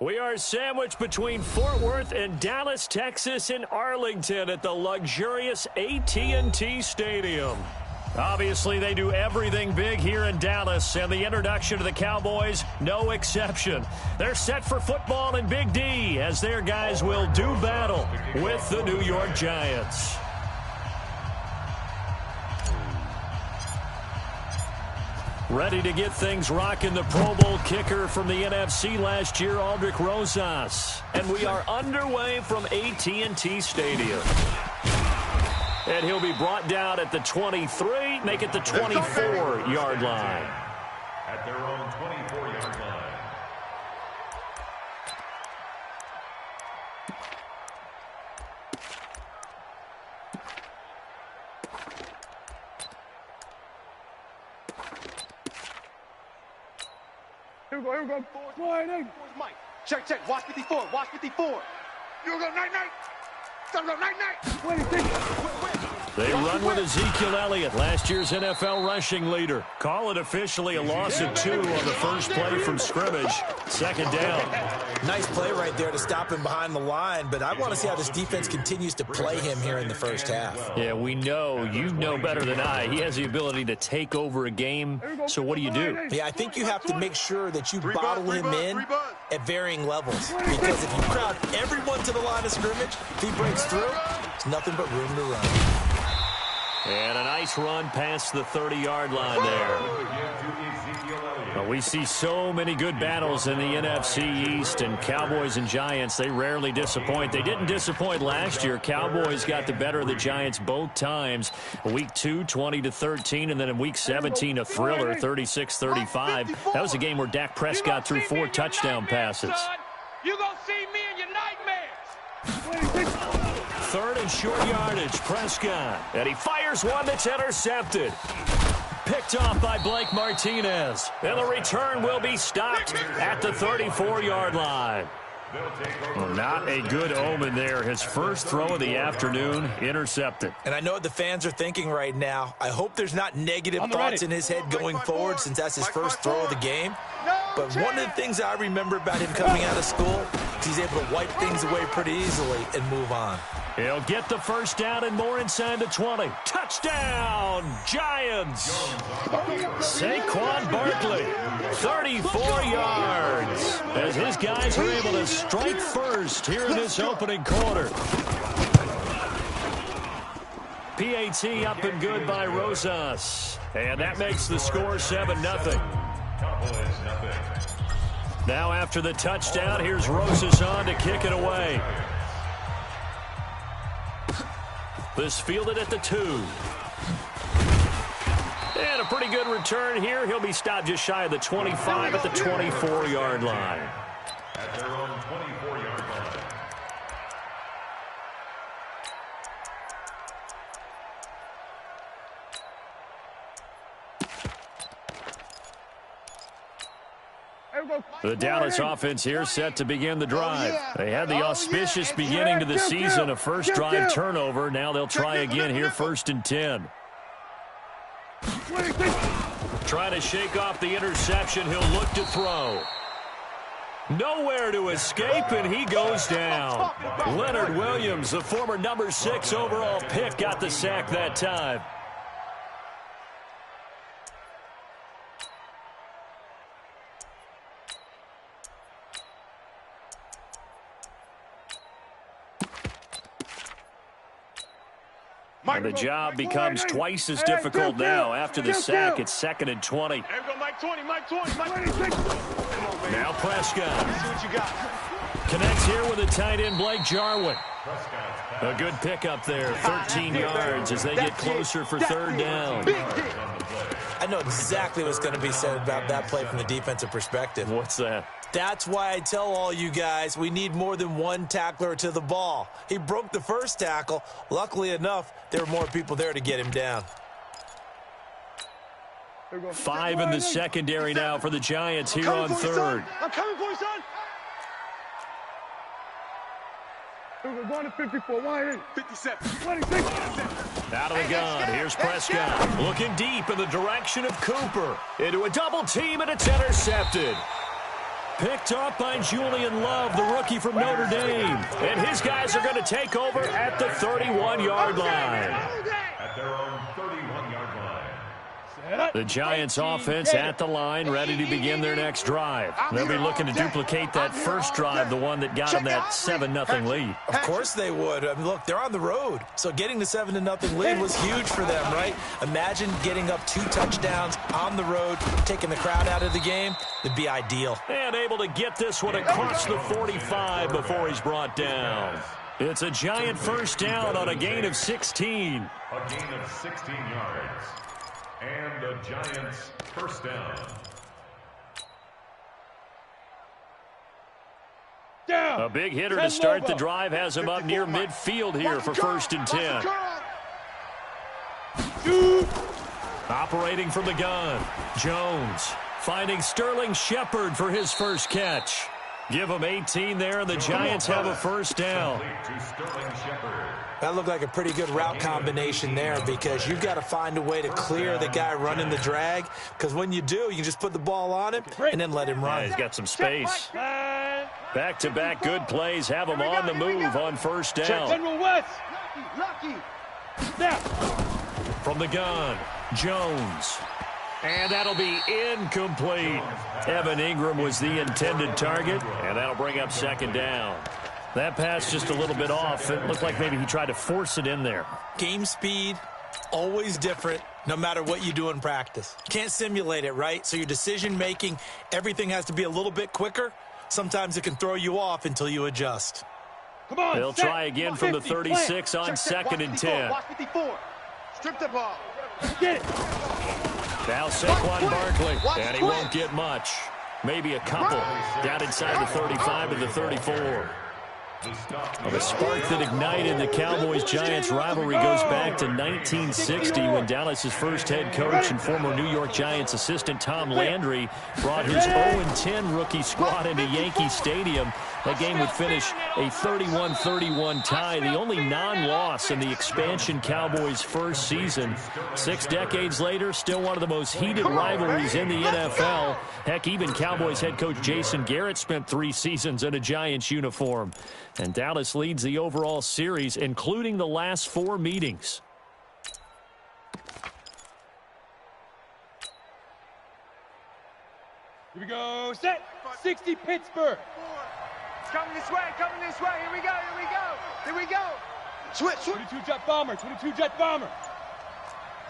We are sandwiched between Fort Worth and Dallas, Texas, and Arlington at the luxurious AT&T Stadium. Obviously, they do everything big here in Dallas, and the introduction to the Cowboys, no exception. They're set for football in Big D, as their guys will do battle with the New York Giants. Ready to get things rocking, the Pro Bowl kicker from the NFC last year, Aldrick Rosas. And we are underway from AT&T Stadium. And he'll be brought down at the 23, make it the 24-yard line. At their own 24-yard line. Here we go. Sliding. Mike. Check. Watch 54. Watch 54. Here we go. Night. Time to go. Night. They run with Ezekiel Elliott, last year's NFL rushing leader. Call it officially a loss of 2 on the first play from scrimmage. Second down. Nice play right there to stop him behind the line, but I want to see how this defense continues to play him here in the first half. Yeah, we know. You know better than I. He has the ability to take over a game, so what do you do? Yeah, I think you have to make sure that you bottle him in at varying levels, because if you crowd everyone to the line of scrimmage, if he breaks through, it's nothing but room to run. And a nice run past the 30-yard line there. Well, we see so many good battles in the NFC East, and Cowboys and Giants, they rarely disappoint. They didn't disappoint last year. Cowboys got the better of the Giants both times. Week 2, 20-13, and then in Week 17, a thriller, 36-35. That was a game where Dak Prescott threw 4 touchdown passes. You gonna see me in your nightmares. 3rd and short yardage, Prescott. And he fires one that's intercepted. Picked off by Blake Martinez. And the return will be stopped at the 34-yard line. Well, not a good omen there. His first throw of the afternoon, intercepted. And I know what the fans are thinking right now. I hope there's not negative thoughts in his head going forward, since that's his first throw of the game. But one of the things I remember about him coming out of school is he's able to wipe things away pretty easily and move on. He'll get the first down and more inside the 20. Touchdown, Giants! Saquon Barkley, 34 yards, as his guys are able to strike first here in this opening quarter. PAT up and good by Rosas. And that makes the score 7-0. Now after the touchdown, here's Rosas on to kick it away. This fielded at the 2. And a pretty good return here. He'll be stopped just shy of the 25 at the 24-yard line. At their own 24-yard line. The Dallas offense here set to begin the drive. They had the auspicious beginning to the season, a first drive turnover. Now they'll try again here, 1st and 10. Trying to shake off the interception. He'll look to throw. Nowhere to escape, and he goes down. Leonard Williams, the former number 6 overall pick, got the sack that time. And the job becomes twice as difficult now. After the sack, it's 2nd and 20. There we go, Mike 20. Now Prescott. Connects here with a tight end, Blake Jarwin. A good pickup there, 13 yards as they get closer for 3rd down. I know exactly what's going to be said about that play from the defensive perspective. What's that? That's why I tell all you guys we need more than one tackler to the ball. He broke the first tackle. Luckily enough, there were more people there to get him down. 5 in the secondary now for the Giants here on 3rd. I'm coming for you, son. We're going to 54. 57. 26. Out of the gun. Here's Prescott. Looking deep in the direction of Cooper. Into a double team, and it's intercepted. picked off by Julian Love, the rookie from Notre Dame. And his guys are going to take over at the 31-yard line. At their own 31-yard line. The Giants offense at the line, ready to begin their next drive. They'll be looking to duplicate that first drive, the one that got them that 7-0 lead. Of course they would. I mean, look, they're on the road. So getting the 7-0 lead was huge for them, right? Imagine getting up 2 touchdowns on the road, taking the crowd out of the game. It'd be ideal. And able to get this one across the 45 before he's brought down. It's a Giant first down on a gain of 16. A gain of 16 yards. And the Giants first down. A big hitter to start the drive has him up near midfield here for 1st and 10. Operating from the gun, Jones finding Sterling Shepard for his first catch. Give him 18 there, and the Giants have a first down. That looked like a pretty good route combination there because you've got to find a way to clear the guy running the drag, because when you do, you can just put the ball on him and then let him run. Yeah, he's got some space. Back-to-back good plays have him on the move on first down. General West. From the gun, Jones. And that'll be incomplete. Evan Ingram was the intended target, and that'll bring up 2nd down. That pass just a little bit off. It looked like maybe he tried to force it in there. Game speed, always different, no matter what you do in practice. You can't simulate it, right? So your decision-making, everything has to be a little bit quicker. Sometimes it can throw you off until you adjust. Come on, they'll try again from the 36 on 2nd and 10. Watch 54. Strip the ball. Get it. Now Saquon Barkley, and he won't get much. Maybe a couple. Down inside the 35 to the 34. Well, the spark that ignited the Cowboys-Giants rivalry goes back to 1960 when Dallas's first head coach and former New York Giants assistant Tom Landry brought his 0-10 rookie squad into Yankee Stadium. That game would finish a 31-31 tie, the only non-loss in the expansion Cowboys' first season. 6 decades later, still one of the most heated rivalries in the NFL. Heck, even Cowboys head coach Jason Garrett spent 3 seasons in a Giants uniform. And Dallas leads the overall series, including the last 4 meetings. Here we go. Set. 60 Pittsburgh. Coming this way, coming this way. Here we go, here we go. Here we go. Switch. 22 jet bomber, 22 jet bomber.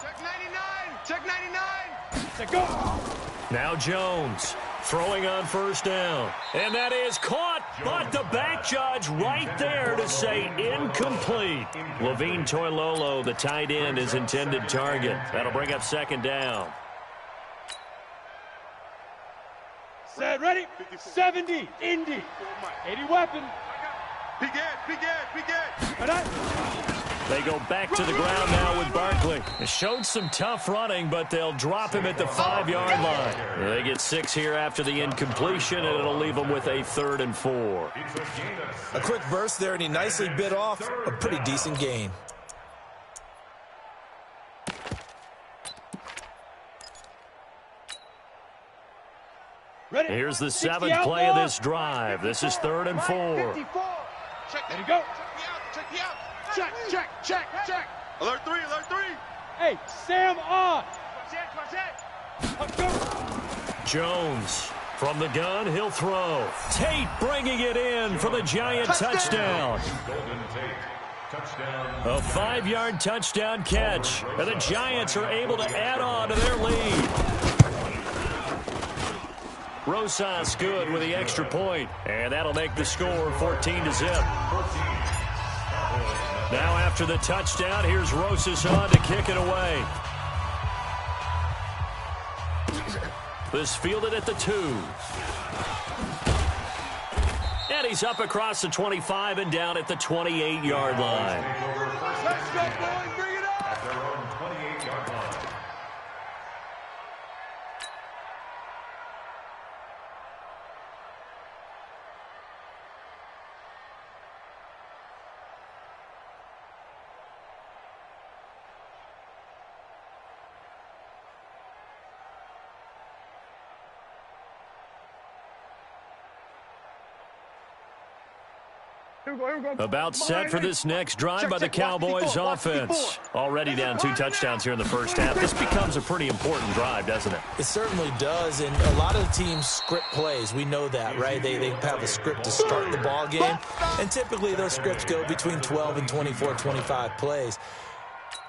Check 99, check 99. Set go. Now Jones throwing on first down. And that is caught, but the back judge right there to say incomplete. Levine Toilolo, the tight end, is intended target. That'll bring up 2nd down. Set, ready. 70, Indy. 80 weapon. Begin. They go back to the ground now with Barkley. It showed some tough running, but they'll drop him at the 5-yard line. They get 6 here after the incompletion, and it'll leave them with a 3rd and 4. A quick burst there, and he nicely bit off a pretty decent gain. Ready. Here's the 7th play of this drive. This is 3rd and 4. 54. Check There you go. Check me out. Check. Alert 3. Hey, Sam on. Watch it. Jones from the gun, he'll throw. Tate bringing it in for the Giant touchdown. Golden Tate. Touchdown. A 5-yard touchdown catch. And the Giants are able to add on to their lead. Rosas good with the extra point, and that'll make the score 14-0. Now after the touchdown, here's Rosas on to kick it away. This fielded at the 2. And he's up across the 25 and down at the 28-yard line. Let's go, boys. Bring it up. At their own 28-yard line. About set for this next drive by the Cowboys offense. Already down 2 touchdowns here in the first half. This becomes a pretty important drive, doesn't it? It certainly does, and a lot of the teams script plays. We know that, right? They have a script to start the ball game, and typically those scripts go between 12 and 24, 25 plays.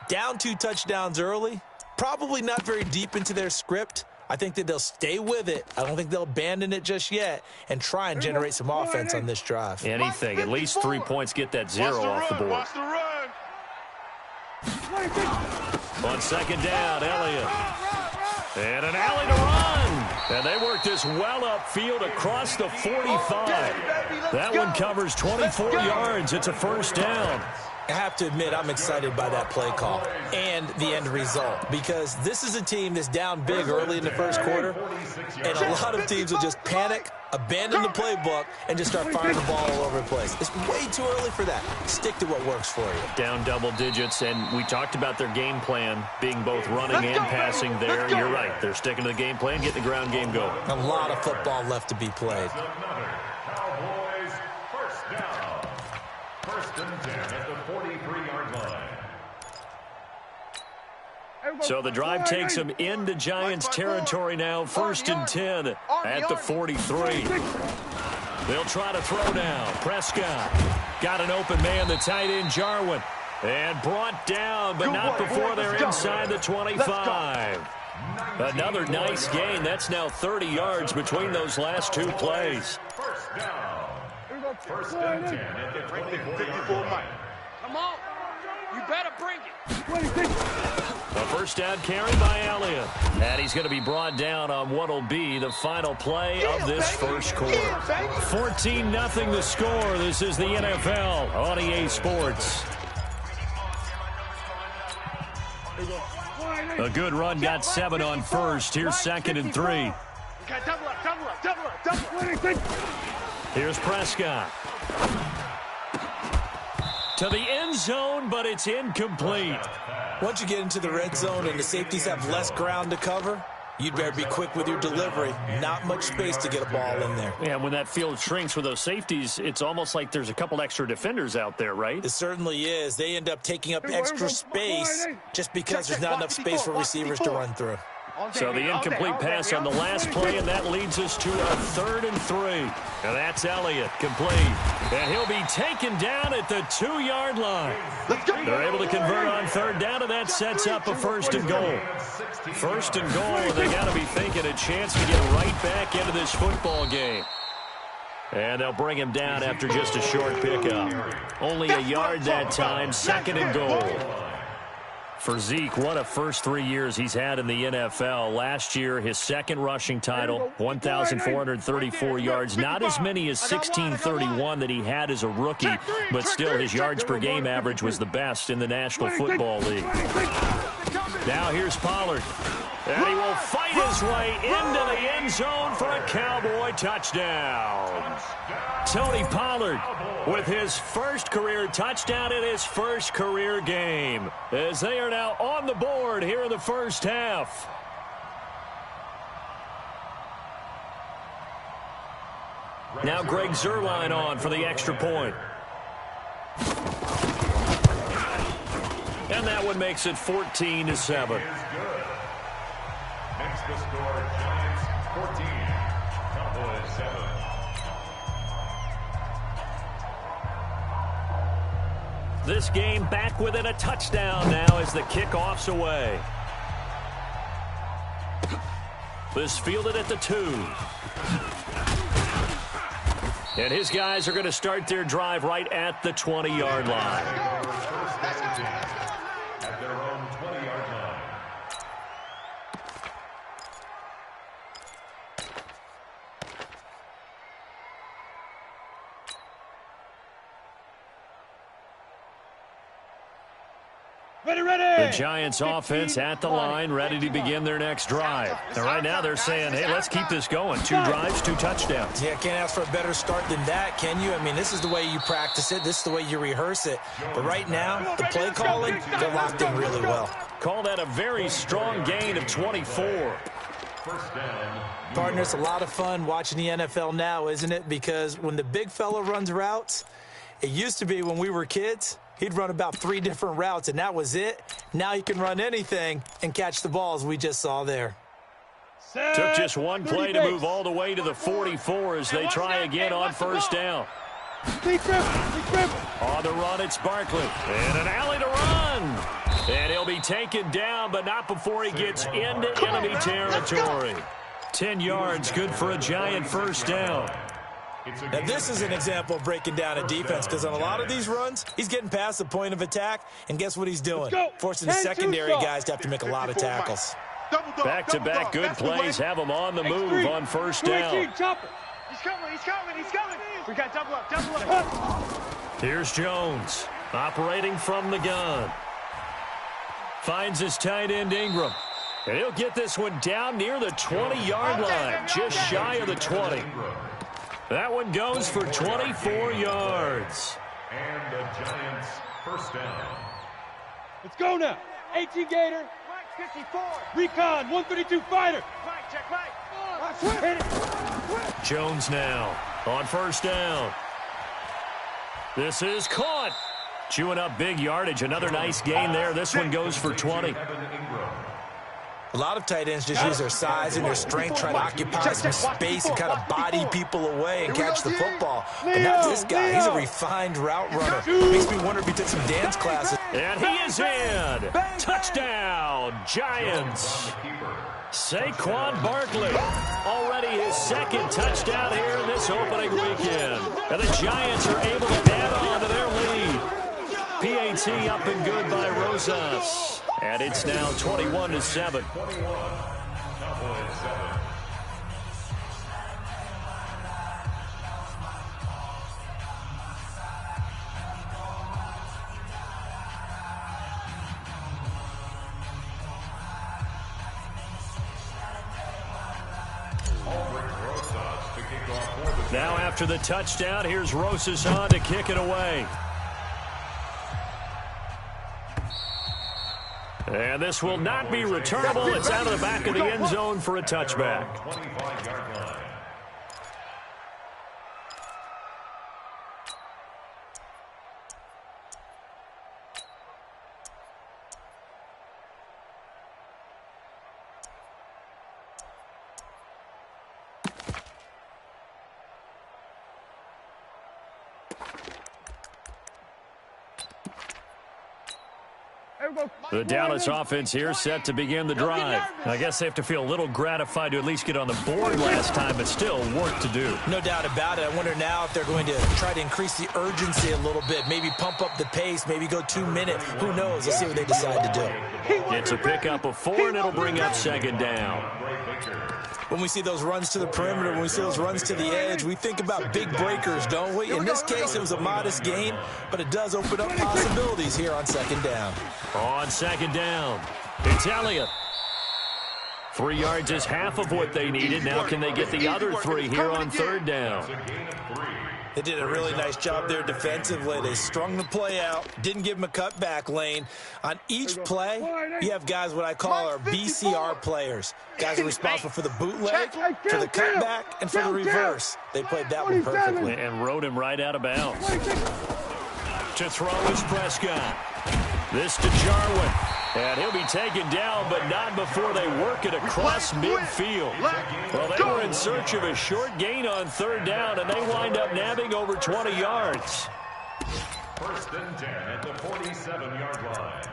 Down 2 touchdowns early, probably not very deep into their script. I think that they'll stay with it. I don't think they'll abandon it just yet and try and generate some offense on this drive. Anything. At least 3 points, get that 0 off the board. On second down, Elliott. And an alley to run. And they work this well upfield across the 45. That one covers 24 yards. It's a first down. I have to admit, I'm excited by that play call and the end result, because this is a team that's down big early in the first quarter, and a lot of teams will just panic, abandon the playbook, and just start firing the ball all over the place. It's way too early for that. Stick to what works for you. Down double digits, and we talked about their game plan being both running and passing there. You're right. They're sticking to the game plan, getting the ground game going. A lot of football left to be played. Cowboys first down. First and 10 at the 43-yard line. So the drive takes them into Giants territory now. First and 10 at the 43. They'll try to throw now. Prescott got an open man, the tight end Jarwin, and brought down, but not before they're inside the 25. Another nice gain. That's now 30 yards between those last 2 plays. First down. First and 10 at the 24 line. Come on. You better bring it. A first down carry by Elliott. And he's going to be brought down on what will be the final play of this first quarter. 14-0 the score. This is the NFL on EA Sports. A good run, got 7 on first. Here's second and 3. Okay, double up. Here's Prescott. To the end zone, but it's incomplete. Once you get into the red zone and the safeties have less ground to cover, you'd better be quick with your delivery. Not much space to get a ball in there. Yeah, when that field shrinks with those safeties, it's almost like there's a couple extra defenders out there, right? It certainly is. They end up taking up extra space just because there's not enough space for receivers to run through. So the incomplete pass on the last play, and that leads us to a 3rd and 3. And that's Elliott, complete. And he'll be taken down at the 2-yard line. They're able to convert on 3rd down, and that sets up a 1st and goal. 1st and goal, and they got to be thinking a chance to get right back into this football game. And they'll bring him down after just a short pickup. Only a yard that time, 2nd and goal. For Zeke, what a first 3 years he's had in the NFL. Last year, his 2nd rushing title, 1,434 yards. Not as many as 1,631 that he had as a rookie, but still his yards per game average was the best in the National Football League. Now here's Pollard. And he will fight his way into the end zone for a Cowboy touchdown. Tony Pollard with his first career touchdown in his first career game, as they are now on the board here in the first half. Now Greg Zuerlein on for the extra point. And that one makes it 14-7. Next the score, Giants 14, Cowboys 7. This game back within a touchdown now as the kickoff's away. This fielded at the 2. And his guys are going to start their drive right at the 20-yard line. At their own 20-yard line. The Giants offense at the line, ready to begin their next drive. And right now they're saying, hey, let's keep this going. 2 drives, 2 touchdowns. Yeah, can't ask for a better start than that, can you? I mean, this is the way you practice it. This is the way you reherse it. But right now, the play calling, they're locked in really well. Call that a very strong gain of 24. First down. Partner, it's a lot of fun watching the NFL now, isn't it? Because when the big fella runs routes, It used to be when we were kids, he'd run about 3 different routes, and that was it. Now he can run anything and catch the balls we just saw there. Took just one play to move all the way to the 44 as they try again on first down. On the run, it's Barkley. And an alley to run. And he'll be taken down, but not before he gets into enemy territory. 10 yards, good for a Giant first down. Now, this is an example of breaking down a defense, because on a lot of these runs, he's getting past the point of attack, and guess what he's doing? Forcing the secondary guys to have to make a lot of tackles. Back-to-back good plays have him on the move on first down. He's coming. We got double up. Here's Jones, operating from the gun. Finds his tight end Ingram. And he'll get this one down near the 20-yard line, just shy of the 20. That one goes for 24 yards. And the Giants first down. Let's go now. 18 Gator. 54. Recon, 132 fighter. Check right. Jones now on first down. This is caught. Chewing up big yardage. Another nice gain there. This one goes for 20. A lot of tight ends just use their size and their strength, try to occupy some space and kind of body people away and catch the football. But not this guy. He's a refined route runner. Makes me wonder if he took some dance classes. And he is in. Touchdown, Giants. Saquon Barkley. Already his second touchdown here in this opening weekend. And the Giants are able to add on to their lead. PAT up and good by Rosas. And it's now 21-7. Now after the touchdown, here's Rosas on to kick it away. And this will not be returnable. It's out of the back of the end zone for a touchback. 25-yard line. The Dallas offense here set to begin the drive. I guess they have to feel a little gratified to at least get on the board last time, but still work to do. No doubt about it. I wonder now if they're going to try to increase the urgency a little bit, maybe pump up the pace, maybe go 2 minutes. Who knows? Let's see what they decide to do. It's a pickup of 4, and it'll bring up second down. When we see those runs to the perimeter, when we see those runs to the edge, we think about big breakers, don't we? In this case, it was a modest gain, but it does open up possibilities here on second down. On second down, it's Elliott. 3 yards is half of what they needed. Now can they get the other 3 here on third down? They did a really nice job there defensively. They strung the play out, didn't give them a cutback lane. On each play, you have guys what I call our BCR players. Guys are responsible for the bootleg, for the cutback, and for the reverse. They played that one perfectly. And rode him right out of bounds. To throw is Prescott. This to Jarwin. And he'll be taken down, but not before they work it across midfield. Well, they were in search of a short gain on third down, and they wind up nabbing over 20 yards. First and 10 at the 47-yard line.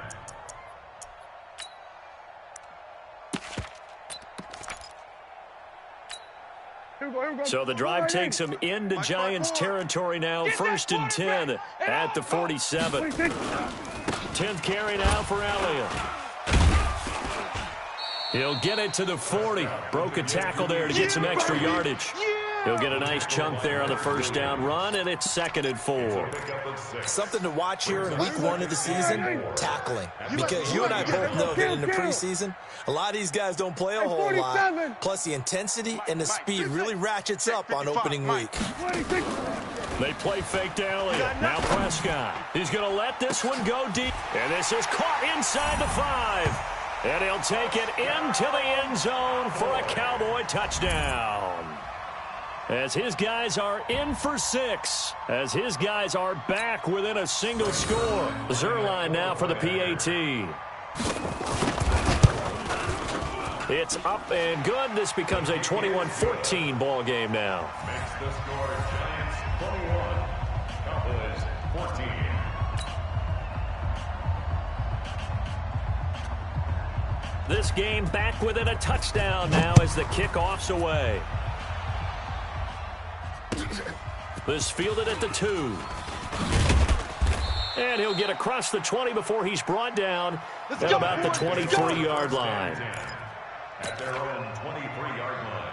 So the drive takes them into Giants territory now. First and 10 at the 47. 10th carry now for Elliott. He'll get it to the 40. Broke a tackle there to get some extra yardage. He'll get a nice chunk there on the first down run, and it's 2nd and 4. Something to watch here in week 1 of the season, tackling. Because you and I both know that in the preseason, a lot of these guys don't play a whole lot. Plus, the intensity and the speed really ratchets up on opening week. They play fake to Elliott. Now Prescott. He's going to let this one go deep. And this is caught inside the 5. And he'll take it into the end zone for a Cowboy touchdown. as his guys are in for 6, as his guys are back within a single score. Zuerlein now for the PAT. It's up and good. This becomes a 21-14 ball game now. Makes the score Giants 21, Cowboys 14. This game back within a touchdown now as the kickoff's away. This fielded at the 2. And he'll get across the 20 before he's brought down at about the 23-yard line. At their own 23-yard line.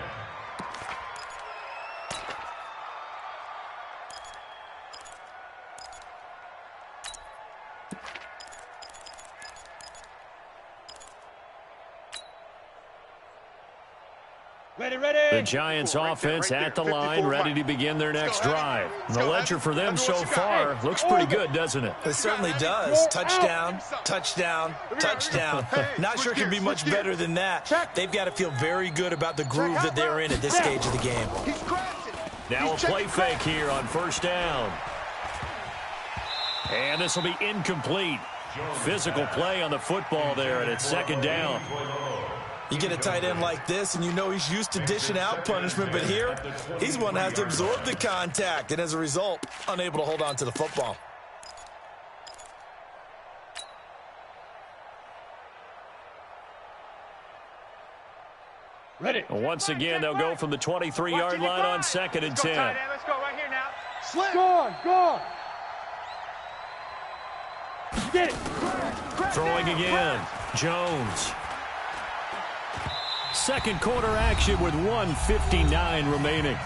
The Giants offense at the line, ready to begin their next drive. The ledger for them so far looks pretty good, doesn't it? It certainly does. Touchdown, touchdown, touchdown. Not sure it can be much better than that. They've got to feel very good about the groove that they're in at this stage of the game. Now a play fake here on first down. And this will be incomplete. Physical play on the football there, and it's second down. You get a tight end like this, and you know he's used to dishing out punishment, but here, he's one that has to absorb the contact, and as a result, unable to hold on to the football. Ready. Once again, they'll go from the 23-yard line on second and 10. Let's go right here now. Slip. Go. Get it. Throwing again, Jones. Second quarter action with 1:59 remaining.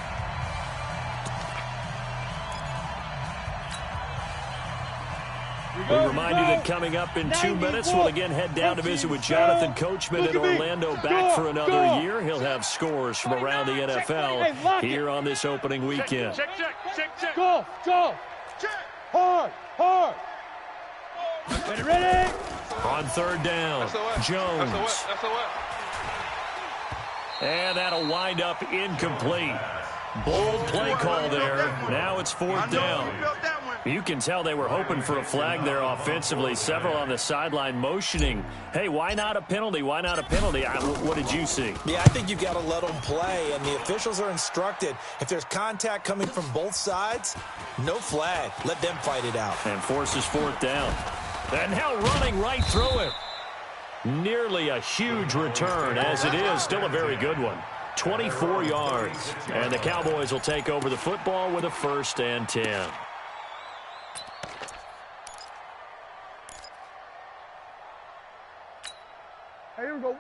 We remind you that coming up in 2 minutes, we'll again head down to visit with Jonathan Coachman in Orlando, back for another year. He'll have scores from around the NFL here on this opening weekend. Check. Go. Hard. Ready. On third down, Jones. And that'll wind up incomplete. Bold play call there. Now it's fourth down. You can tell they were hoping for a flag there offensively. Several on the sideline motioning. Hey, why not a penalty? Why not a penalty? What did you see? Yeah, I think you've got to let them play, and the officials are instructed. If there's contact coming from both sides, no flag. Let them fight it out. And forces fourth down. And now running right through it. Nearly a huge return, as it is. Still a very good one. 24 yards. And the Cowboys will take over the football with a 1st and 10.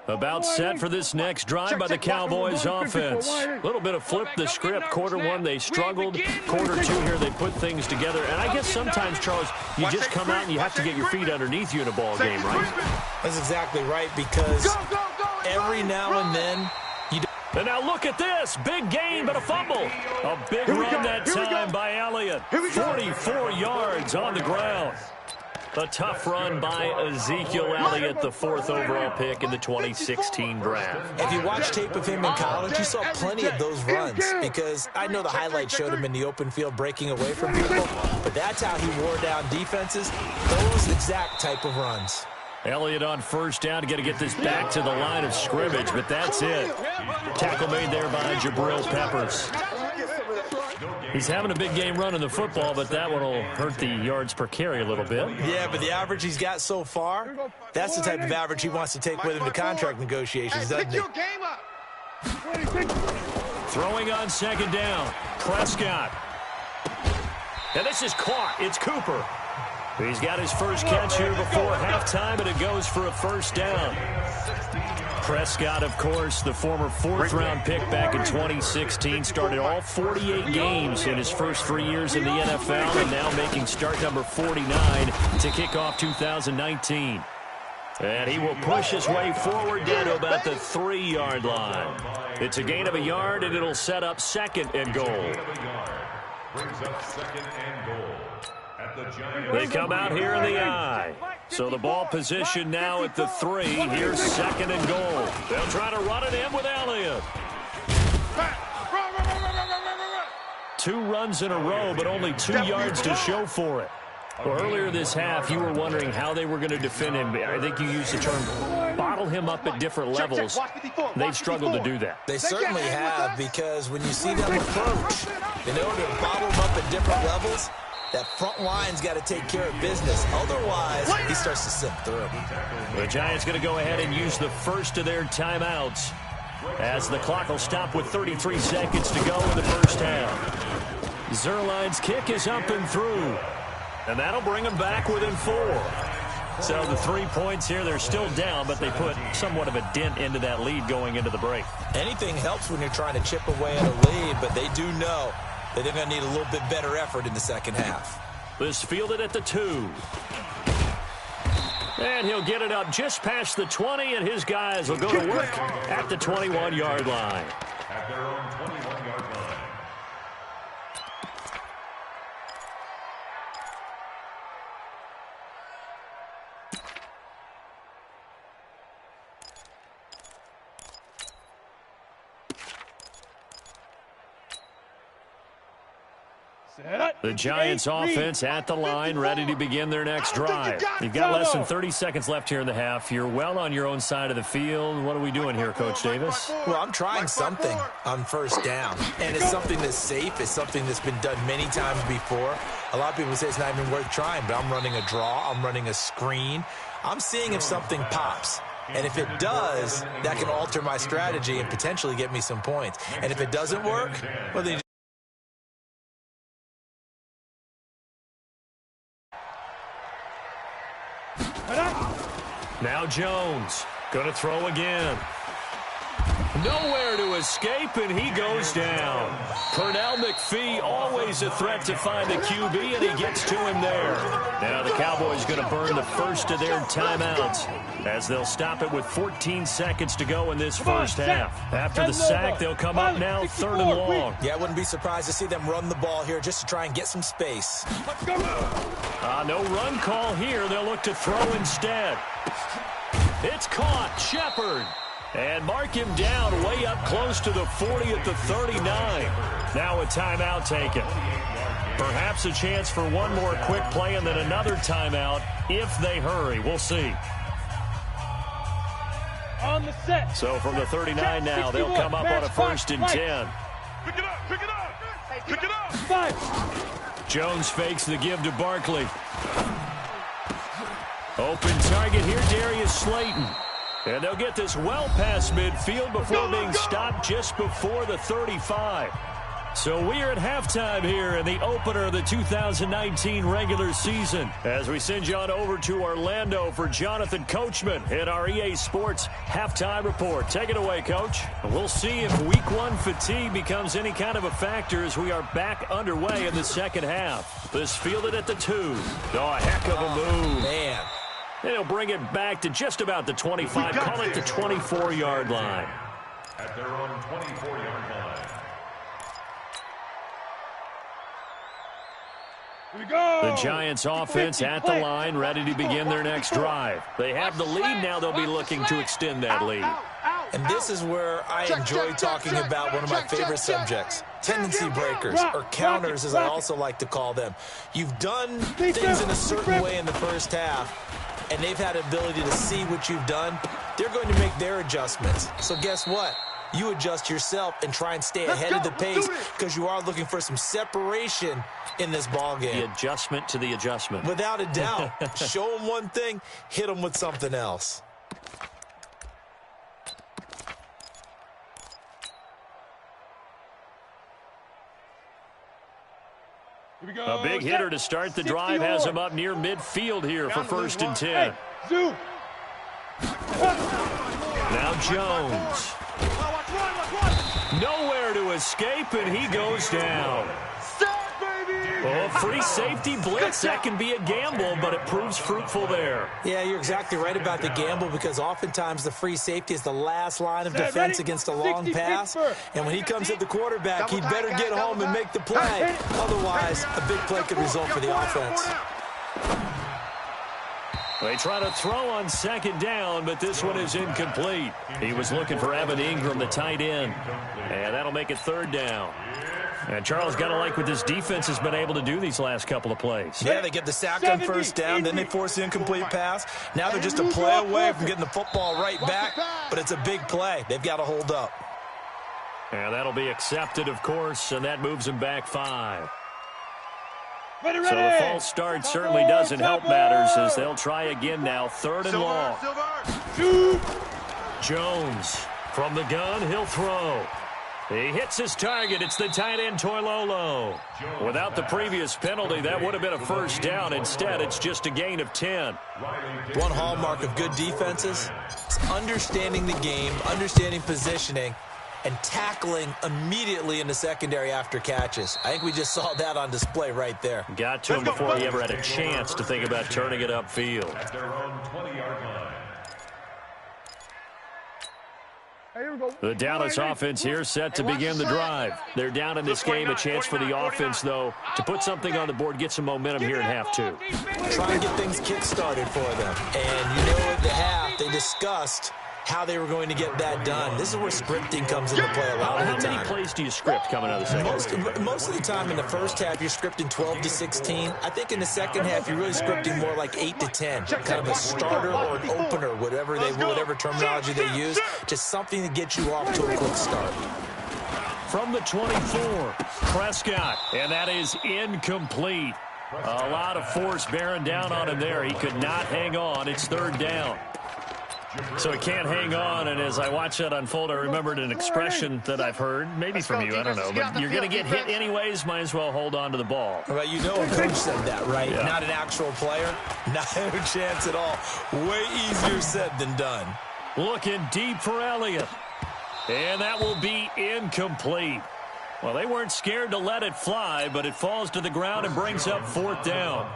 About set for this next drive by the Cowboys offense. A little bit of flip the script. Quarter 1, they struggled. Quarter 2 here, they put things together. And I guess sometimes, Charles, you just come out and you have to get your feet underneath you in a ball game, right? That's exactly right, because every now and then you don't. And now look at this. Big gain, but a fumble. A big run that time by Elliott. 44 yards on the ground. A tough run by Ezekiel Elliott, the 4th overall pick in the 2016 draft. If you watch tape of him in college, you saw plenty of those runs, because I know the highlight showed him in the open field breaking away from people, but that's how he wore down defenses, those exact type of runs. Elliott on first down to get this back to the line of scrimmage, but that's it. Tackle made there by Jabril Peppers. He's having a big game running the football, but that one will hurt the yards per carry a little bit. Yeah, but the average he's got so far, that's the type of average he wants to take with him to contract negotiations, doesn't he? Throwing on second down, Prescott. And this is caught. It's Cooper. He's got his first catch here before halftime, and it goes for a 1st down. Prescott, of course, the former 4th-round pick back in 2016, started all 48 games in his first 3 years in the NFL, and now making start number 49 to kick off 2019. And he will push his way forward down to about the 3-yard line. It's a gain of a yard, and it'll set up 2nd and goal. Brings up 2nd and goal. They come out here in the I. So the ball position now at the 3. Here's 2nd and goal. They'll try to run it in with Elliott. 2 runs in a row, but only 2 yards to show for it. Well, earlier this half, you were wondering how they were going to defend him. I think you used the term bottle him up at different levels. They've struggled to do that. They certainly have, because when you see them approach, in order to bottle him up at different levels, that front line's got to take care of business. Otherwise, he starts to slip through. The Giants going to go ahead and use the first of their timeouts, as the clock will stop with 33 seconds to go in the first half. Zuerlein's kick is up and through, and that'll bring them back within 4. So the 3 points here, they're still down, but they put somewhat of a dent into that lead going into the break. Anything helps when you're trying to chip away at a lead, but they do know that they're going to need a little bit better effort in the second half. This fielded at the 2. And he'll get it up just past the 20, and his guys will go to work at the 21-yard line. At their own 21-yard line. The Giants offense at the line, ready to begin their next drive. You've got less than 30 seconds left here in the half. You're well on your own side of the field. What are we doing here, Coach Davis? Well, I'm trying something on first down, and it's something that's safe. It's something that's been done many times before. A lot of people say it's not even worth trying, but I'm running a draw. I'm running a screen. I'm seeing if something pops. And if it does, that can alter my strategy and potentially get me some points. And if it doesn't work, well, then now Jones going to throw again. Nowhere to escape, and he goes down. Pernell McPhee, always a threat to find the QB, and he gets to him there. Now the Cowboys going to burn the first of their timeouts, as they'll stop it with 14 seconds to go in this first half. After the sack, they'll come up now 3rd and long. Yeah, I wouldn't be surprised to see them run the ball here just to try and get some space. No run call here. They'll look to throw instead. It's caught. Shepard. And mark him down way up close to the 40 at the 39. Now a timeout taken. Perhaps a chance for one more quick play and then another timeout if they hurry. We'll see. On the set. So from the 39 now, they'll come up on a 1st and 10. Pick it up, pick it up, pick it up. 5. Jones fakes the give to Barkley. Open target here, Darius Slayton. And they'll get this well past midfield before being stopped just before the 35. So we're at halftime here in the opener of the 2019 regular season, as we send you on over to Orlando for Jonathan Coachman in our EA Sports Halftime Report. Take it away, Coach. We'll see if Week 1 fatigue becomes any kind of a factor as we are back underway in the second half. This fielded at the 2. Oh, a heck of a move. Man. And he'll bring it back to just about the 25, call it the 24-yard line. At their own 24-yard line. Here we go. The Giants offense at the line, ready to begin their next drive. They have the lead, now they'll be looking to extend that lead. And this is where I enjoy talking about one of my favorite subjects, tendency breakers, or counters as I also like to call them. You've done things in a certain way in the first half, and they've had the ability to see what you've done. They're going to make their adjustments. So guess what? You adjust yourself and try and stay ahead of the pace, because you are looking for some separation in this ball game. The adjustment to the adjustment. Without a doubt. Show them one thing, hit them with something else. Here we go. A big hitter to start the drive has him up near midfield here for 1st and 10. Zoo. Now Jones. Nowhere to escape, and he goes down. Oh, free safety blitz. That can be a gamble, but it proves fruitful there. Yeah, you're exactly right about the gamble, because oftentimes the free safety is the last line of defense against a long pass. And when he comes at the quarterback, he better get home and make the play. Otherwise, a big play could result for the offense. They try to throw on 2nd down, but this one is incomplete. He was looking for Evan Ingram, the tight end. And that'll make it 3rd down. And Charles, got to like what this defense has been able to do these last couple of plays. Yeah, they get the sack on first down, then they force the incomplete pass. Now they're just a play away from getting the football right back, but it's a big play. They've got to hold up. And that'll be accepted, of course, and that moves them back 5. So the false start certainly doesn't help matters as they'll try again now. 3rd and long. Jones from the gun, he'll throw. He hits his target. It's the tight end, Toilolo. Without the previous penalty, that would have been a first down. Instead, it's just a gain of 10. One hallmark of good defenses is understanding the game, understanding positioning, and tackling immediately in the secondary after catches. I think we just saw that on display right there. Got to him before he ever had a chance to think about turning it upfield. At their own 20-yard line. The Dallas offense here set to begin the drive. They're down in this game. A chance for the offense, though, to put something on the board, get some momentum here in half 2. Try and get things kick-started for them. And you know at the half, they discussed how they were going to get that done. This is where scripting comes into play a lot of the time. How many plays do you script coming out of the second? Most of the time in the first half, you're scripting 12 to 16. I think in the second half, you're really scripting more like 8 to 10. Kind of a starter or an opener, whatever terminology they use. Just something to get you off to a quick start. From the 24, Prescott, and that is incomplete. A lot of force bearing down on him there. He could not hang on. It's 3rd down. So he can't hang on, and as I watch that unfold, I remembered an expression that I've heard, maybe from you, I don't know, but you're going to get hit anyways, might as well hold on to the ball. Well, you know a coach said that, right? Yeah. Not an actual player. Not a chance at all. Way easier said than done. Looking deep for Elliott, and that will be incomplete. Well, they weren't scared to let it fly, but it falls to the ground and brings up 4th down.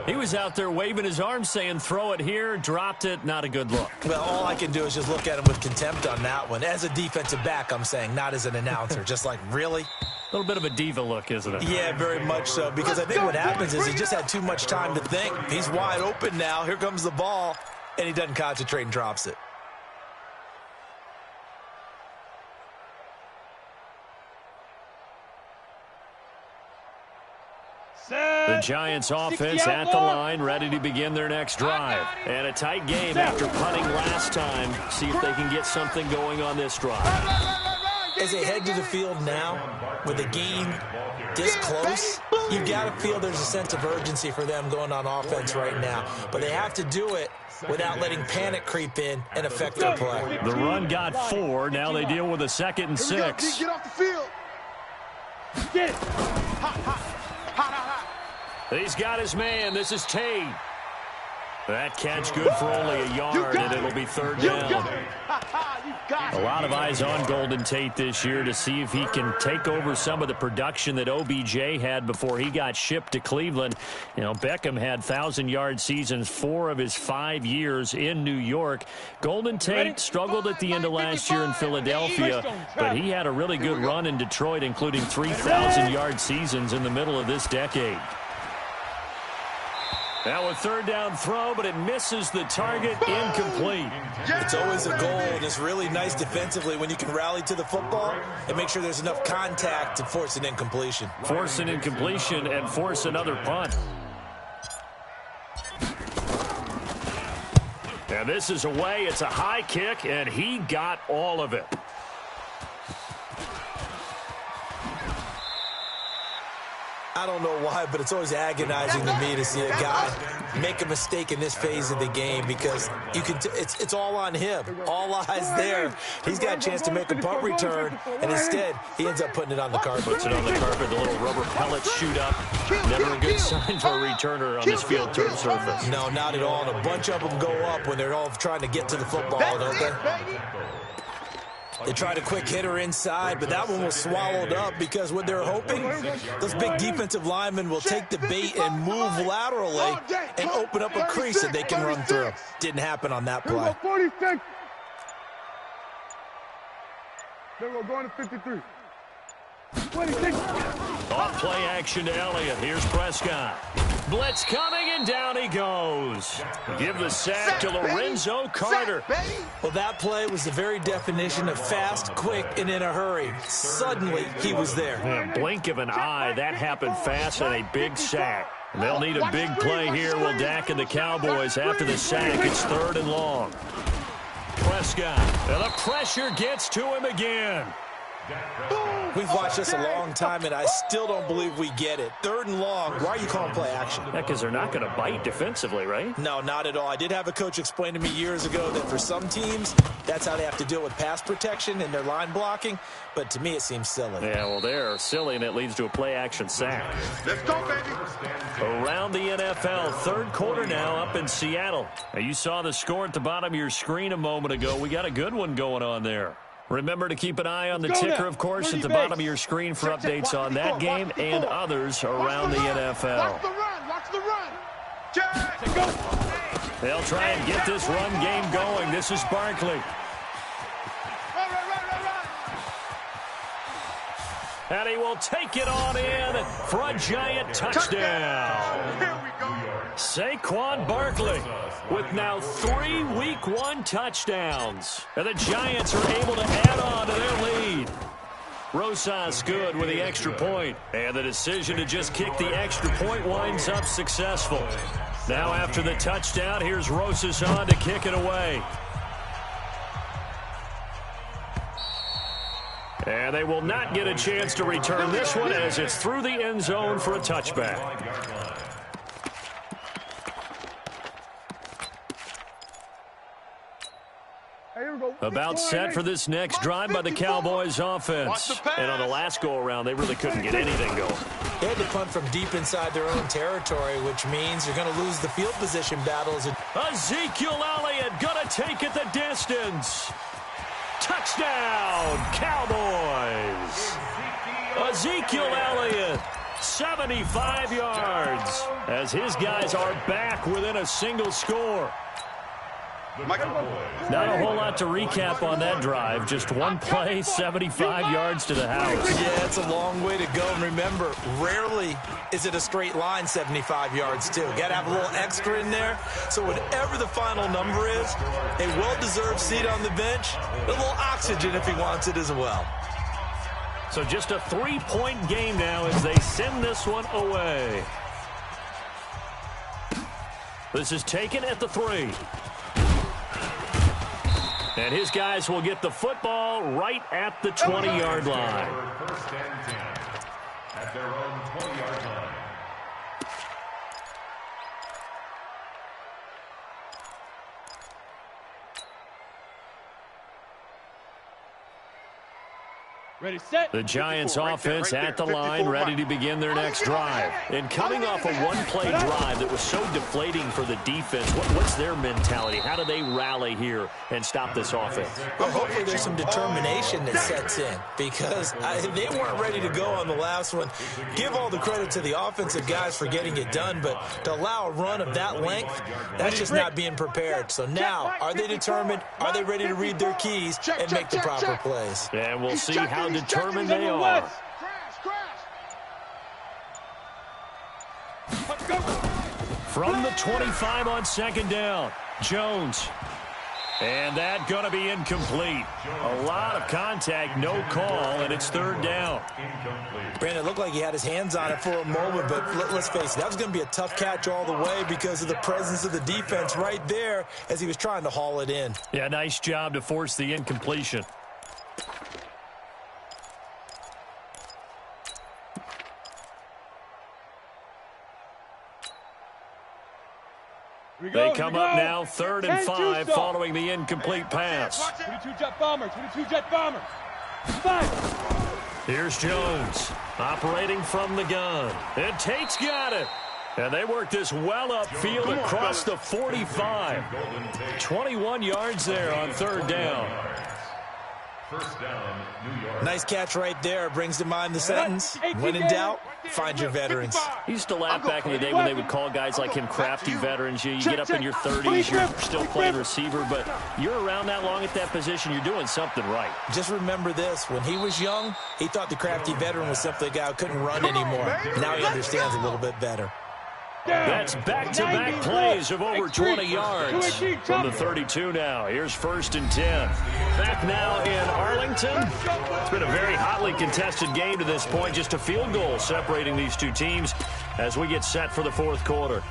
He was out there waving his arms saying, throw it here, dropped it, not a good look. Well, all I can do is just look at him with contempt on that one. As a defensive back, I'm saying, not as an announcer. Just like, really? A little bit of a diva look, isn't it? Yeah, very much so, because I think what happens is he just had too much time to think. He's wide open now. Here comes the ball, and he doesn't concentrate and drops it. The Giants offense at the line, ready to begin their next drive. And a tight game after punting last time. See if they can get something going on this drive. As they head to the field now, with the game this close, you've got to feel there's a sense of urgency for them going on offense right now. But they have to do it without letting panic creep in and affect their play. The run got 4. Now they deal with a 2nd and 6. Get off the field. Get it. Hot, hot. Hot, hot, hot. He's got his man. This is Tate. That catch good for only a yard, and it'll be 3rd down. A lot of eyes on Golden Tate this year to see if he can take over some of the production that OBJ had before he got shipped to Cleveland. You know, Beckham had 1,000-yard seasons 4 of his 5 years in New York. Golden Tate struggled at the end of last year in Philadelphia, but he had a really good run in Detroit, including 3,000-yard seasons in the middle of this decade. Now a 3rd down throw, but it misses the target, incomplete. It's always a goal, and it's really nice defensively when you can rally to the football and make sure there's enough contact to force an incompletion. Force an incompletion and force another punt. And this is away. It's a high kick, and he got all of it. I don't know why, but it's always agonizing to me to see a guy make a mistake in this phase of the game because you can. It's all on him. All eyes there. He's got a chance to make a punt return, and instead he ends up putting it on the carpet. Puts it on the carpet. The little rubber pellets shoot up. Never a good sign for a returner on this field turf surface. No, not at all. And a bunch of them go up when they're all trying to get to the football, don't they? They tried a quick hitter inside, but that one was swallowed up because what they're hoping, those big defensive linemen will take the bait and move laterally and open up a crease that they can run through. Didn't happen on that play. 46. Then we're going to 53. Off play action to Elliott. Here's Prescott. Blitz coming, and down he goes. Give the sack to Lorenzo Carter. Well, that play was the very definition of fast, quick, and in a hurry. Suddenly, he was there. Yeah, blink of an eye, that happened fast, and a big sack. And they'll need a big play here, will Dak and the Cowboys. After the sack, it's 3rd and long. Prescott, and the pressure gets to him again. We've watched this a long time, and I still don't believe we get it. 3rd and long. Why are you calling play action? Yeah, because they're not going to bite defensively, right? No, not at all. I did have a coach explain to me years ago that for some teams, that's how they have to deal with pass protection and their line blocking. But to me, it seems silly. Yeah, well, they're silly, and it leads to a play action sack. Let's go, baby. Around the NFL, 3rd quarter now up in Seattle. Now, you saw the score at the bottom of your screen a moment ago. We got a good one going on there. Remember to keep an eye on the ticker, of course, at the bottom of your screen for updates on that game and others around the NFL. Watch the run. Watch the run. Jack. They'll try and get this run game going. This is Barkley. And he will take it on in for a giant touchdown. Here we go. Saquon Barkley with now 3 Week 1 touchdowns. And the Giants are able to add on to their lead. Rosas good with the extra point. And the decision to just kick the extra point winds up successful. Now after the touchdown, here's Rosas on to kick it away. And they will not get a chance to return this one as it's through the end zone for a touchback. About set for this next drive by the Cowboys offense. And on the last go-around, they really couldn't get anything going. They had to punt from deep inside their own territory, which means you're going to lose the field position battles. Ezekiel Elliott going to take it the distance. Touchdown, Cowboys. Ezekiel Elliott, 75 yards, as his guys are back within a single score. Not a whole lot to recap on that drive. Just one play, 75 yards to the house. Yeah, it's a long way to go. And remember, rarely is it a straight line 75 yards, too. Got to have a little extra in there. So whatever the final number is, a well-deserved seat on the bench, a little oxygen if he wants it as well. So just a 3-point game now as they send this one away. This is taken at the 3. And his guys will get the football right at the 20-yard line. First and 10 at their own 20-yard line. Ready, set. The Giants offense at the line, ready to begin their next drive. And coming off a one-play drive that was so deflating for the defense, what's their mentality? How do they rally here and stop this offense? Well, hopefully there's some determination that sets in because they weren't ready to go on the last one. Give all the credit to the offensive guys for getting it done, but to allow a run of that length, that's just not being prepared. So now, are they determined? Are they ready to read their keys and make the proper plays? And we'll see how determined they are. From the 25 on second down, Jones. And that going to be incomplete. A lot of contact, no call, and it's 3rd down. Brandon, it looked like he had his hands on it for a moment, but let's face it, that was going to be a tough catch all the way because of the presence of the defense right there as he was trying to haul it in. Yeah, nice job to force the incompletion. They come up now, 3rd and 5, following the incomplete pass. 22 jet bombers, 22 jet bombers. 5. Here's Jones, operating from the gun. And Tate's got it. And they work this well upfield across the 45. 21 yards there on 3rd down. First down, New York. Nice catch right there. Brings to mind the sentence, when in doubt, find your veterans. He used to laugh back in the day when they would call guys like him crafty veterans. You get up in your 30s, you're still playing receiver, but you're around that long at that position, you're doing something right. Just remember this. When he was young, he thought the crafty veteran was simply a guy who couldn't run anymore. Now he understands a little bit better. That's back-to-back plays of over 20 yards from the 32 now. Here's 1st and 10. Back now in Arlington. It's been a very hotly contested game to this point. Just a field goal separating these two teams as we get set for the 4th quarter.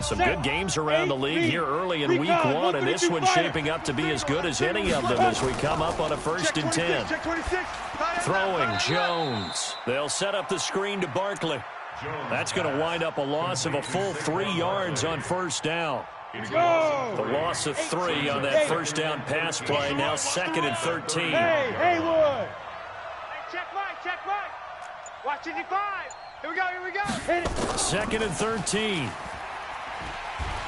Some good games around the league here early in week 1, and this one's shaping up to be as good as any of them as we come up on a 1st and 10. Throwing Jones. They'll set up the screen to Barkley. That's going to wind up a loss of a full 3 yards on 1st down. The loss of 3 on that 1st down pass play. Now 2nd and 13. Hey, Haywood. Check right. Watching the 5. Here we go. Hit it. 2nd and 13.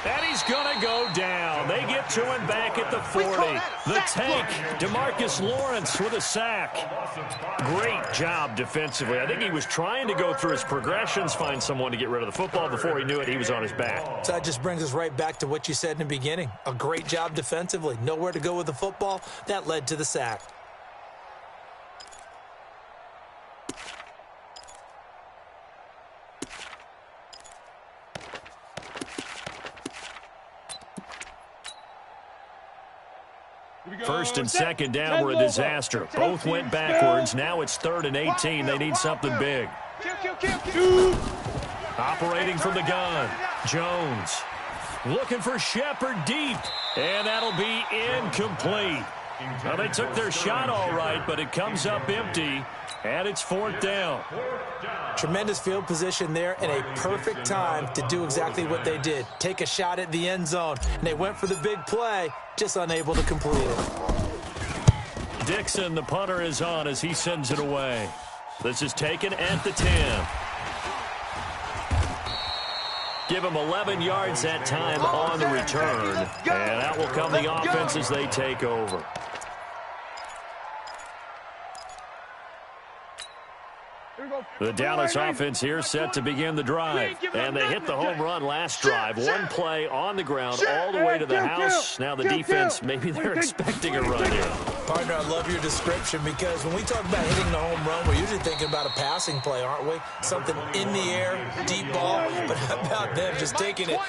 And he's going to go down. They get to him back at the 40. The tank, DeMarcus Lawrence with a sack. Great job defensively. I think he was trying to go through his progressions, find someone to get rid of the football. Before he knew it, he was on his back. So that just brings us right back to what you said in the beginning. A great job defensively. Nowhere to go with the football. That led to the sack. First and 2nd down were a disaster. Both went backwards. Now it's 3rd and 18. They need something big. Operating from the gun. Jones looking for Shepard deep. And that'll be incomplete. Well, they took their shot all right, but it comes up empty. And it's 4th down. Tremendous field position there and a perfect time to do exactly what they did. Take a shot at the end zone. And they went for the big play, just unable to complete it. Dixon, the punter, is on as he sends it away. This is taken at the 10. Give him 11 yards that time on the return. And out will come the offense as they take over. The Dallas offense here set to begin the drive. And they hit the home run last drive. One play on the ground all the way to the house. Now the defense, maybe they're expecting a run here. Partner, I love your description because when we talk about hitting the home run, we're usually thinking about a passing play, aren't we? Something in the air, deep ball. But how about them just taking it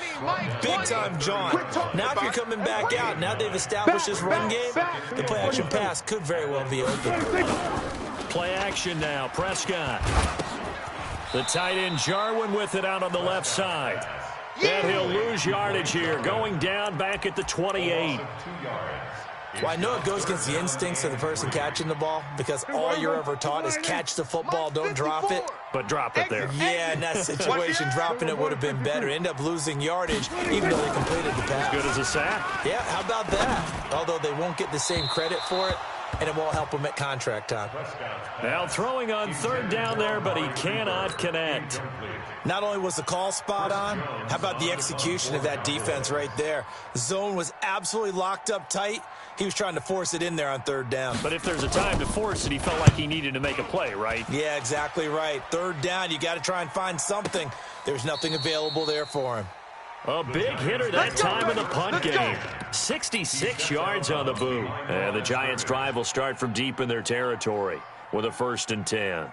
big-time jaunt? Now if you're coming back out, now they've established this run game, the play-action pass could very well be open. Play action now. Prescott. The tight end Jarwin with it out on the left side. And he'll lose yardage here. Going down back at the 28. Well, I know it goes against the instincts of the person catching the ball because all you're ever taught is catch the football, don't drop it. But drop it there. Yeah, in that situation, dropping it would have been better. End up losing yardage even though they completed the pass. Good as a sack. Yeah, how about that? Although they won't get the same credit for it, and it won't help him at contract time. Now throwing on 3rd down there, but he cannot connect. Not only was the call spot on, how about the execution of that defense right there? Zone was absolutely locked up tight. He was trying to force it in there on 3rd down. But if there's a time to force it, he felt like he needed to make a play, right? Yeah, exactly right. 3rd down, you got to try and find something. There's nothing available there for him. A big hitter that time in the punt game. 66 yards on the boot. And the Giants' drive will start from deep in their territory with a 1st and 10.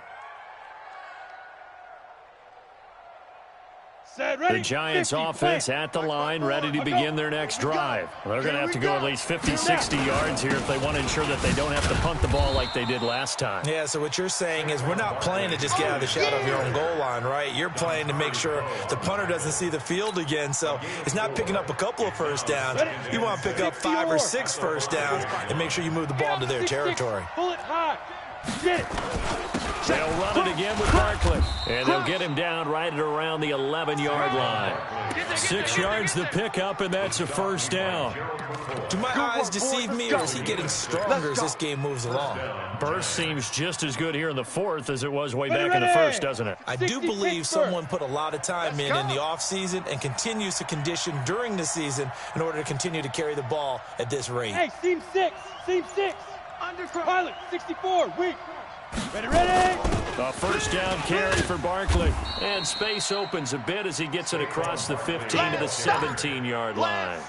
The Giants offense at the line, ready to begin their next drive. They're going to have to go at least 50, 60 yards here if they want to ensure that they don't have to punt the ball like they did last time. Yeah, so what you're saying is we're not playing to just get out of the shadow of your own goal line, right? You're playing to make sure the punter doesn't see the field again. So it's not picking up a couple of 1st downs. You want to pick up 5 or 6 1st downs and make sure you move the ball into their territory. Pull it high. Get it. They'll run it again with Barkley. And they'll get him down right at around the 11-yard line. 6 yards the pickup, and that's a first down. Do my eyes deceive me, or is he getting stronger as this game moves along? Burst seems just as good here in the fourth as it was way back in the first, doesn't it? I do believe someone put a lot of time in the offseason and continues to condition during the season in order to continue to carry the ball at this rate. Hey, seam 6. Pilot, 64, weak. Ready. A first down carry for Barkley. And space opens a bit as he gets it across the 15 to the 17-yard line.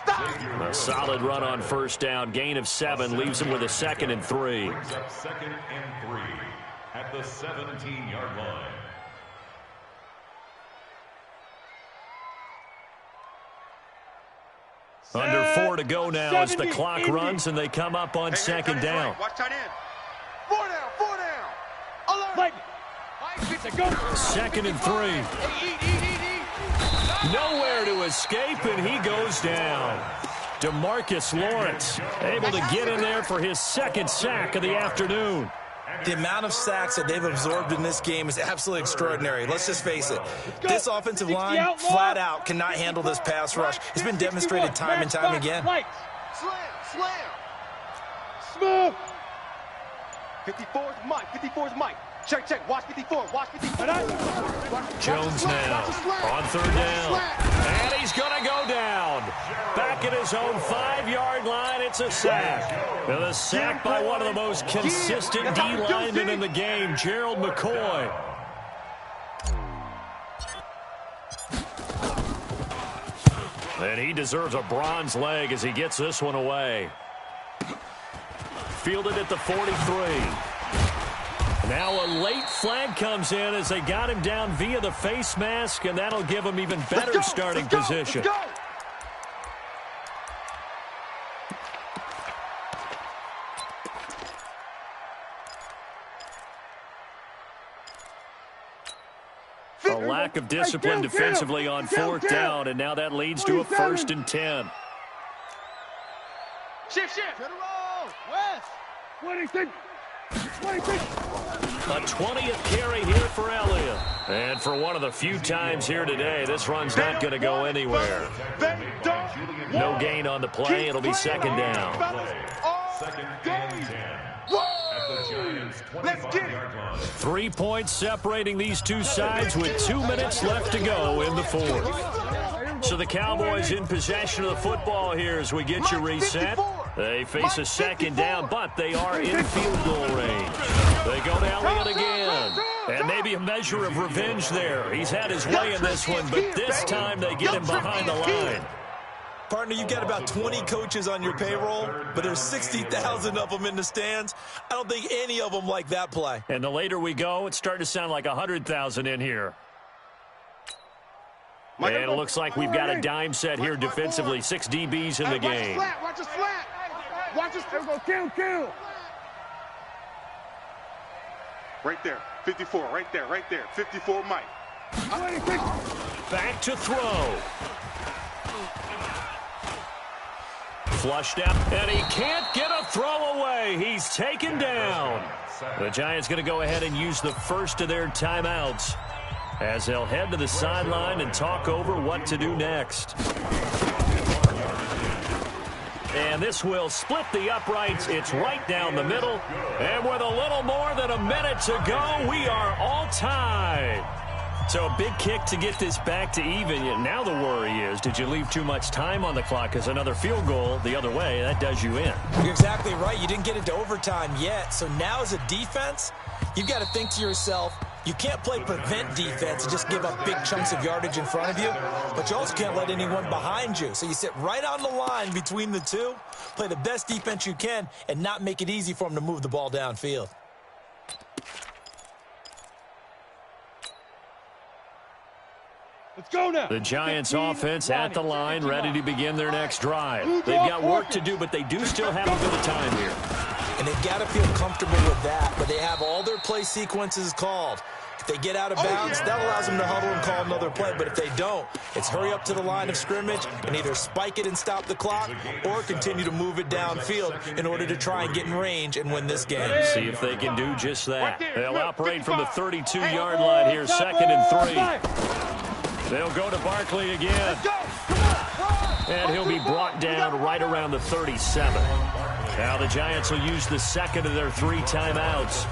A solid run on first down. Gain of 7 leaves him with a 2nd and 3. Second and 3 at the 17-yard line. Under 4 to go now as the clock runs and they come up on second down. Watch tight end. 4 down. Alert. Second and 3. Nowhere to escape, and he goes down. DeMarcus Lawrence able to get in there for his 2nd sack of the afternoon. The amount of sacks that they've absorbed in this game is absolutely extraordinary. Let's just face it. This offensive line, flat out, cannot handle this pass rush. It's been demonstrated time and time again. Slam. Smooth. 54's Mike. Check. Watch 54. Jones now on 3rd down. And he's going to go down. Back at his own 5-yard line, it's a sack. And a sack by one of the most consistent D linemen in the game, Gerald McCoy. And he deserves a bronze leg as he gets this one away. Fielded at the 43. Now a late flag comes in as they got him down via the face mask, and that'll give him even better starting position. A lack of discipline defensively on 4th down, and now that leads to a 1st and 10. Shift. West. 26. A 20th carry here for Elliott. And for one of the few times here today, this run's not going to go anywhere. No gain on the play. It'll be 2nd down. 2nd and 10 at the Giants' 25-yard line. 3 points separating these two sides with 2 minutes left to go in the 4th. So the Cowboys in possession of the football here as we get you reset. They face a 2nd down, but they are in field goal range. They go to Elliott again. And maybe a measure of revenge there. He's had his way in this one, but this time they get him behind the line. Partner, you've got about 20 coaches on your payroll, but there's 60,000 of them in the stands. I don't think any of them like that play. And the later we go, it's starting to sound like 100,000 in here. And it looks like we've got a dime set here defensively. 6 DBs in the game. Watch us flat. Watch us. There we go. Kill. Right there. 54. Right there. 54, Mike. 26. Back to throw. Flushed out, and he can't get a throw away. He's taken down. The Giants going to go ahead and use the first of their timeouts as they'll head to the sideline and talk over what to do next. And this will split the uprights. It's right down the middle. And with a little more than a minute to go, we are all tied. So a big kick to get this back to even. Now the worry is, did you leave too much time on the clock? Because another field goal the other way, that does you in. You're exactly right. You didn't get into overtime yet. So now as a defense, you've got to think to yourself, you can't play prevent defense and just give up big chunks of yardage in front of you, but you also can't let anyone behind you. So you sit right on the line between the two, play the best defense you can, and not make it easy for them to move the ball downfield. Let's go now. The Giants offense at the line, ready to begin their next drive. They've got work to do, but they do still have a bit of time here. And they've got to feel comfortable with that, but they have all their play sequences called. If they get out of bounds, that allows them to huddle and call another play. But if they don't, it's hurry up to the line of scrimmage and either spike it and stop the clock or continue to move it downfield in order to try and get in range and win this game. See if they can do just that. They'll operate from the 32-yard line here, 2nd and 3. They'll go to Barkley again. And he'll be brought down right around the 37. Now the Giants will use the second of their 3 timeouts,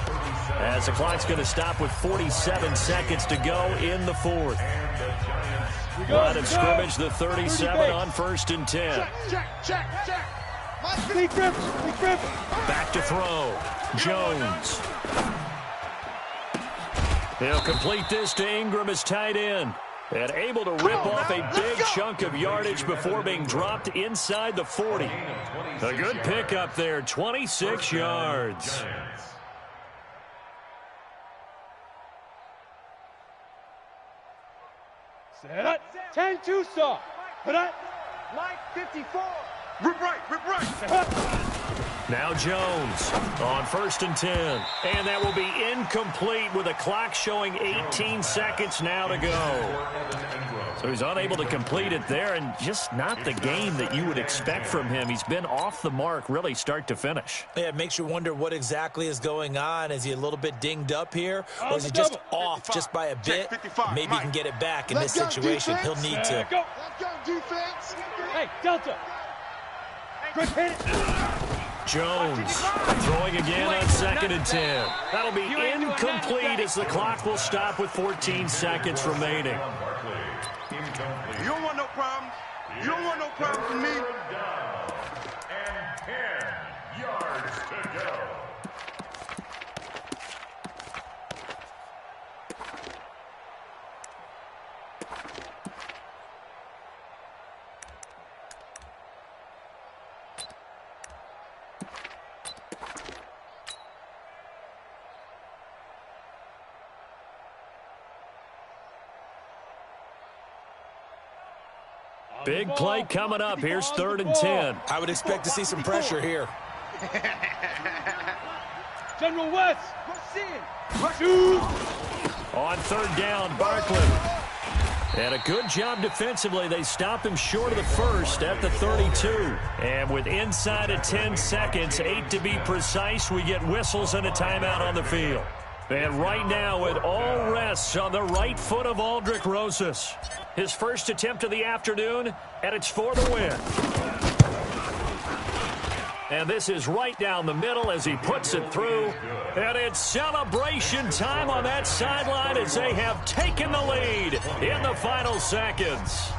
as the clock's going to stop with 47 seconds to go in the 4th. Line of scrimmage, the 37 on 1st and 10. Back to throw. Jones. He'll complete this to Ingram as tight end. And able to rip off a big chunk of yardage before being dropped inside the 40. A good pickup there, 26 yards. Set. 10-2 stop. Mike 54. Rip right. Now Jones on 1st and 10. And that will be incomplete with a clock showing 18 seconds now to go. So he's unable to complete it there, and just not the game that you would expect from him. He's been off the mark really start to finish. Yeah, it makes you wonder what exactly is going on. Is he a little bit dinged up here, or is he just off just by a bit? Maybe he can get it back in this situation. He'll need to. Go. Defense. Hey, Delta. Quick hit. Jones throwing again on 2nd and 10. That'll be incomplete as the clock will stop with 14 seconds remaining. You don't want no problems. You don't want no problems with me. And 10 yards to go. Big play coming up. Here's 3rd and 10. I would expect to see some pressure here. General West. On 3rd down, Barkley. And a good job defensively. They stop him short of the 1st at the 32. And with inside of 10 seconds, 8 to be precise, we get whistles and a timeout on the field. And right now, it all rests on the right foot of Aldrick Rosas. His first attempt of the afternoon, and it's for the win. And this is right down the middle as he puts it through. And it's celebration time on that sideline as they have taken the lead in the final seconds.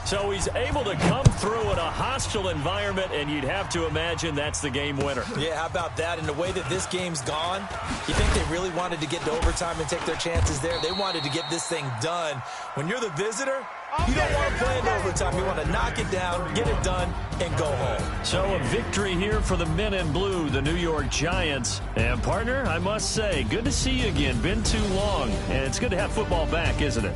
So he's able to come through in a hostile environment, and you'd have to imagine that's the game winner. Yeah, how about that? And the way that this game's gone, you think they really wanted to get to overtime and take their chances there? They wanted to get this thing done. When you're the visitor, you don't want to play in overtime. You want to knock it down, get it done, and go home. So a victory here for the men in blue, the New York Giants. And, partner, I must say, good to see you again. Been too long. And it's good to have football back, isn't it?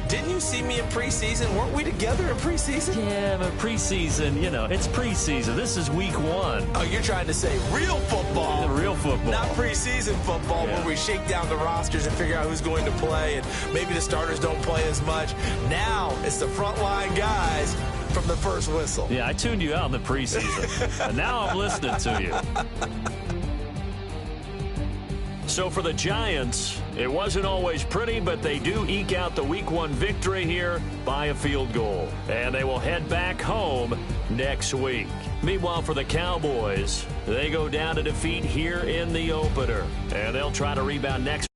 Didn't you see me in preseason? Weren't we together in preseason? Yeah, but preseason, you know, it's preseason. This is week 1. Oh, you're trying to say real football. The real football. Not preseason football where we shake down the rosters and figure out who's going to play, and maybe the starters don't play as much. Now it's the frontline guys from the first whistle. Yeah, I tuned you out in the preseason. And now I'm listening to you. So for the Giants, it wasn't always pretty, but they do eke out the Week 1 victory here by a field goal. And they will head back home next week. Meanwhile, for the Cowboys, they go down to defeat here in the opener. And they'll try to rebound next